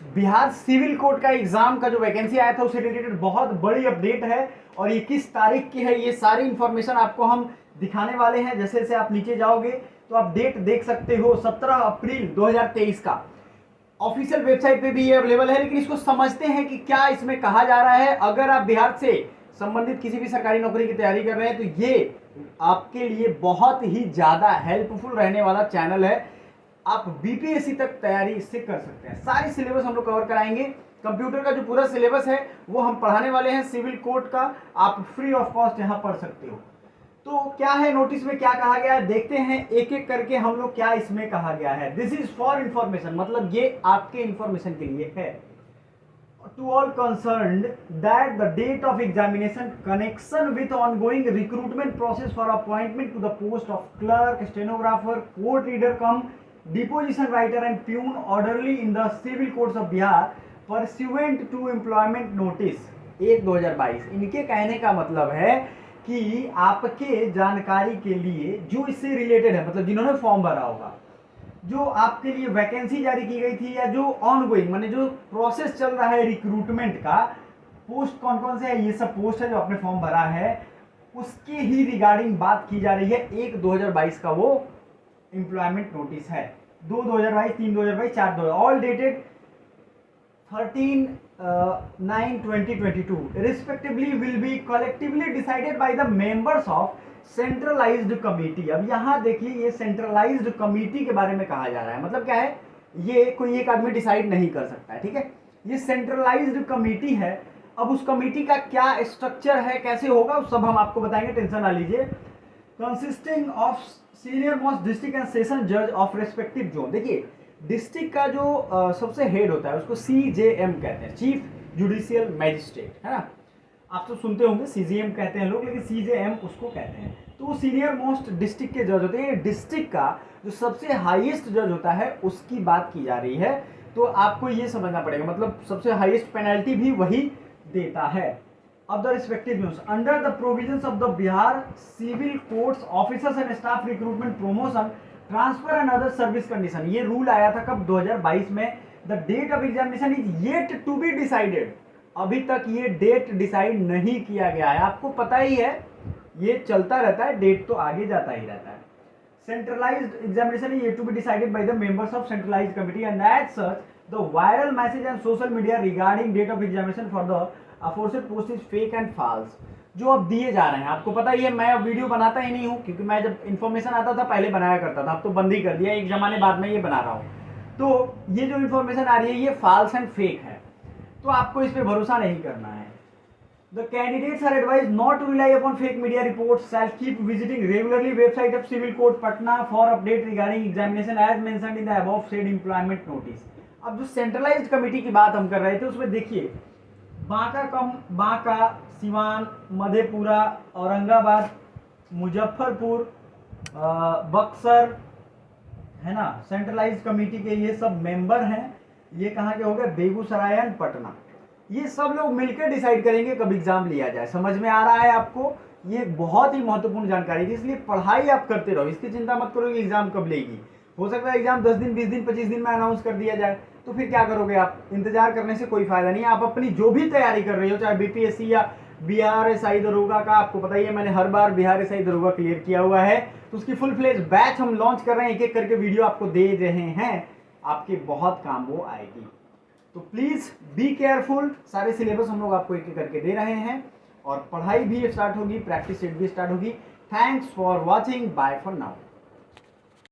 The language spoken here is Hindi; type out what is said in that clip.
बिहार सिविल कोड का एग्जाम का जो वैकेंसी आया था उससे रिलेटेड बहुत बड़ी अपडेट है और ये किस तारीख की है, ये सारी इंफॉर्मेशन आपको हम दिखाने वाले हैं। जैसे जैसे आप नीचे जाओगे तो आप डेट देख सकते हो 17 अप्रैल 2023 का ऑफिशियल वेबसाइट पे भी ये अवेलेबल है। लेकिन इसको समझते हैं कि क्या इसमें कहा जा रहा है। अगर आप बिहार से संबंधित किसी भी सरकारी नौकरी की तैयारी कर रहे हैं तो ये आपके लिए बहुत ही ज्यादा हेल्पफुल रहने वाला चैनल है। आप बीपीएससी तक तैयारी इससे कर सकते हैं। सारी सिलेबस हम लोग कवर कराएंगे। कंप्यूटर का जो पूरा सिलेबस है वो हम पढ़ाने वाले हैं। सिविल कोड का आप फ्री ऑफ कॉस्ट यहाँ पढ़ सकते हो। तो क्या है नोटिस में क्या कहा गया है, देखते हैं एक एक करके हम लोग क्या इसमें कहा गया है। दिस इज फॉर इंफॉर्मेशन, मतलब ये आपके इंफॉर्मेशन के लिए है। To all concerned that the date of examination connection with ongoing recruitment process for appointment to the post of clerk, stenographer, court reader cum deposition writer and peon orderly in the civil courts of Bihar pursuant to employment notice 1/2022। इनके कहने का मतलब है कि आपके जानकारी के लिए जो इससे रिलेटेड है, मतलब जिन्होंने फॉर्म भरा होगा, जो आपके लिए वैकेंसी जारी की गई थी या जो ऑनगोइंग माने जो प्रोसेस चल रहा है रिक्रूटमेंट का, पोस्ट कौन कौन से है, ये सब पोस्ट है जो आपने फॉर्म भरा है, उसके ही रिगार्डिंग बात की जा रही है। 1/2022 का वो एम्प्लॉयमेंट नोटिस है। 2/2022, 3/2022, 4/2022, all dated 13/9/2022 respectively will be collectively decided by the members of centralised committee. अब यहां देखिए ये सेंट्रलाइज्ड कमेटी के बारे में कहा जा रहा है। मतलब क्या है, ये कोई एक आदमी डिसाइड नहीं कर सकता है, ठीक है। ये सेंट्रलाइज्ड कमेटी है। अब उस कमेटी का क्या स्ट्रक्चर है, कैसे होगा, उस सब हम आपको बताएंगे, टेंशन ना लीजिए। Consisting of senior most district and session जज ऑफ रेस्पेक्टिव जोन। देखिए डिस्ट्रिक्ट का जो सबसे हेड होता है उसको CJM कहते हैं, चीफ जुडिशियल मैजिस्ट्रेट, है ना। आप तो सुनते होंगे CJM कहते हैं लोग, लेकिन CJM उसको कहते हैं। तो वो सीनियर मोस्ट डिस्ट्रिक्ट के जज होते हैं। डिस्ट्रिक्ट का जो सबसे हाईएस्ट जज होता है उसकी बात की जा रही है। तो आपको ये समझना पड़ेगा, मतलब सबसे हाईएस्ट पेनल्टी भी वही देता है। of the respective units under the provisions of the Bihar Civil Courts Officers and Staff Recruitment Promotion Transfer and Other Service Condition। ये रूल आया था कब, 2022 में। The date of examination is yet to be decided। अभी तक ये डेट डिसाइड नहीं किया गया है। आपको पता ही है ये चलता रहता है, डेट तो आगे जाता ही रहता है। Centralized examination is yet to be decided by the members of centralized committee and as such the viral message and social media regarding date of examination for the aforesaid post is fake and false। जो अब दिए जा रहे हैं, आपको पता ही है, मैं अब वीडियो बनाता ही नहीं हूँ, क्योंकि मैं जब इन्फॉर्मेशन आता था पहले बनाया करता था, अब तो बंद ही कर दिया, एक जमाने बाद में ये बना रहा हूँ। तो ये जो इन्फॉर्मेशन आ रही है ये फॉल्स एंड फेक है, तो आपको इस पर भरोसा नहीं करना है। The candidates are advised not to rely upon fake media reports, shall keep visiting regularly website of Civil Court Patna for update regarding examination as mentioned in the above said employment notice। अब जो सेंट्रलाइज्ड कमेटी की बात हम कर रहे थे उसमें देखिए बांका, सिवान, मधेपुरा, औरंगाबाद, मुजफ्फरपुर, बक्सर, है ना, सेंट्रलाइज्ड कमेटी के ये सब मेंबर हैं। ये कहाँ के हो गए, बेगूसराय एंड पटना। ये सब लोग मिलकर डिसाइड करेंगे कब एग्जाम लिया जाए। समझ में आ रहा है आपको, ये बहुत ही महत्वपूर्ण जानकारी थी, इसलिए पढ़ाई आप करते रहो, इसकी चिंता मत करो कि एग्जाम कब लेगी। हो सकता है एग्जाम 10 दिन, 20 दिन, 25 दिन में अनाउंस कर दिया जाए, तो फिर क्या करोगे आप। इंतजार करने से कोई फायदा नहीं है। आप अपनी जो भी तैयारी कर रहे हो, चाहे बीपीएससी या BRSI दरोगा का, आपको पता ही है मैंने हर बार BRSI दरोगा क्लियर किया हुआ है, तो उसकी फुल फ्लेज बैच हम लॉन्च कर रहे हैं, एक एक करके वीडियो आपको दे रहे हैं, आपके बहुत काम वो आएगी। तो प्लीज बी केयरफुल। सारे सिलेबस हम लोग आपको एक एक करके दे रहे हैं और पढ़ाई भी स्टार्ट होगी, प्रैक्टिस सेट भी स्टार्ट होगी। Thanks for watching, bye for now.